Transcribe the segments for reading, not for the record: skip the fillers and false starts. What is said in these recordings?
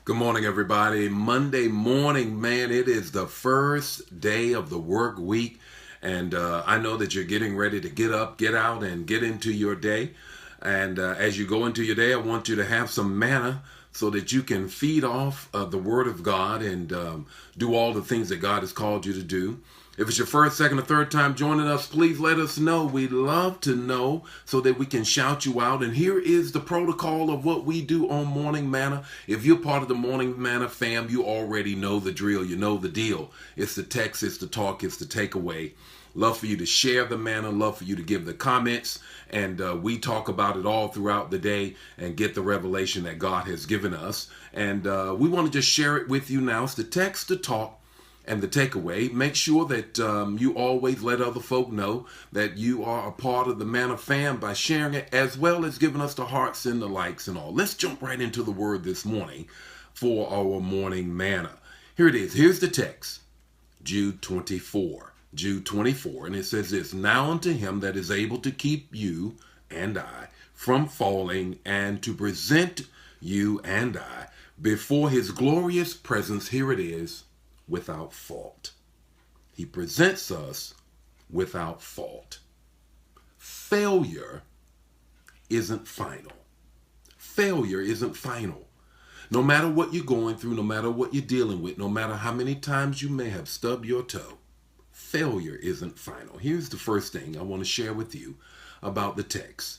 Good morning, everybody. Monday morning, man, it is the first day of the work week. And I know that you're getting ready to get up, get out, and get into your day. And as you go into your day, I want you to have some manna so that you can feed off the Word of God and do all the things that God has called you to do. If it's your first, second, or third time joining us, please let us know. We'd love to know so that we can shout you out. And here is the protocol of what we do on Morning Manna. If you're part of the Morning Manna fam, you already know the drill. You know the deal. It's the text, it's the talk, it's the takeaway. Love for you to share the manna. Love for you to give the comments. And we talk about it all throughout the day and get the revelation that God has given us. And we want to just share it with you now. It's the text, the talk, and the takeaway. Make sure that you always let other folk know that you are a part of the Manna fam by sharing it, as well as giving us the hearts and the likes and all. Let's jump right into the word this morning for our morning manna. Here it is. Here's the text. Jude 24. Jude 24. And it says this: Now unto him that is able to keep you and I from falling, and to present you and I before his glorious presence, here it is, without fault. He presents us without fault. Failure isn't final. Failure isn't final. No matter what you're going through, no matter what you're dealing with, no matter how many times you may have stubbed your toe, failure isn't final. Here's the first thing I want to share with you about the text.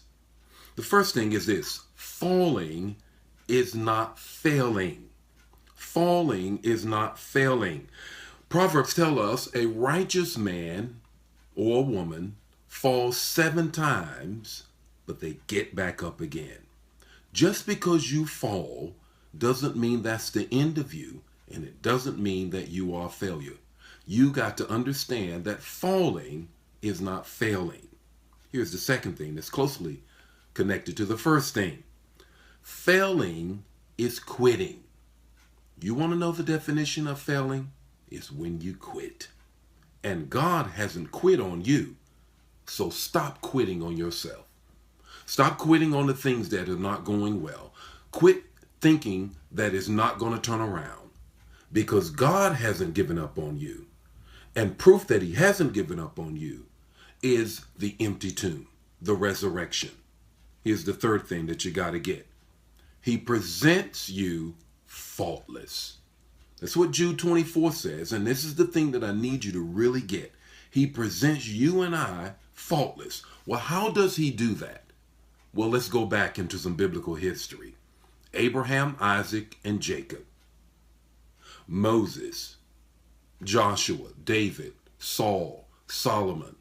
The first thing is this: falling is not failing. Falling is not failing. Proverbs tell us a righteous man or woman falls 7 times, but they get back up again. Just because you fall doesn't mean that's the end of you, and it doesn't mean that you are a failure. You got to understand that falling is not failing. Here's the second thing that's closely connected to the first thing. Failing is quitting. You want to know the definition of failing? It's when you quit. And God hasn't quit on you. So stop quitting on yourself. Stop quitting on the things that are not going well. Quit thinking that it's not going to turn around, because God hasn't given up on you. And proof that he hasn't given up on you is the empty tomb, the resurrection. Here's the third thing that you got to get. He presents you faultless. That's what Jude 24 says, and this is the thing that I need you to really get. He presents you and I faultless. Well, how does he do that? Well, let's go back into some biblical history. Abraham, Isaac, and Jacob. Moses, Joshua, David, Saul, Solomon.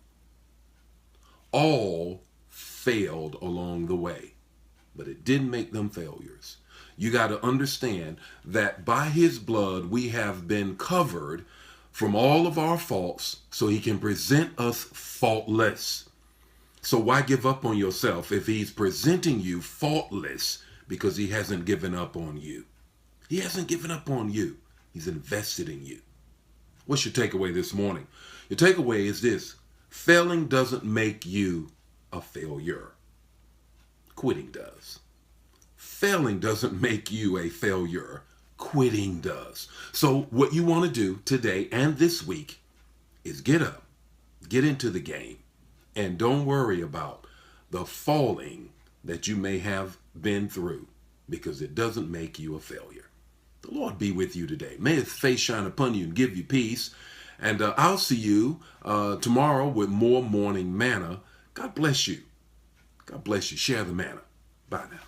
All failed along the way, but it didn't make them failures. You got to understand that by his blood, we have been covered from all of our faults so he can present us faultless. So why give up on yourself if he's presenting you faultless? Because he hasn't given up on you. He hasn't given up on you. He's invested in you. What's your takeaway this morning? Your takeaway is this: failing doesn't make you a failure. Quitting does. Failing doesn't make you a failure. Quitting does. So what you want to do today and this week is get up, get into the game, and don't worry about the falling that you may have been through, because it doesn't make you a failure. The Lord be with you today. May his face shine upon you and give you peace. And I'll see you tomorrow with more morning manna. God bless you. God bless you. Share the manna. Bye now.